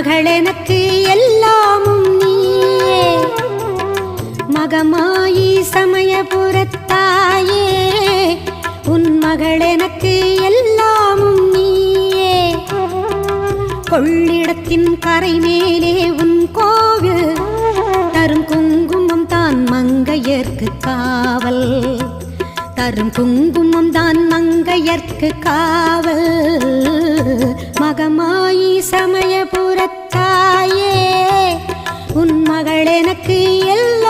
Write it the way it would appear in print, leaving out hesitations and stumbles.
மகள் எனக்கு எல்லாமும் நீயே மகமாயி சமயபுரத்தாயே உன் மகள் எனக்கு எல்லாமும் நீயே கொள்ளிடத்தின் கரை மேலே உன் கோவில் தரும் குங்குமம் தான் மங்கையர்க்கு காவல் தரும் குங்குமம் தான் மங்கையர்க்கு காவல் மகமாயி சமயபுரத்தாயே உன் மகள் எனக்கு எல்லாம்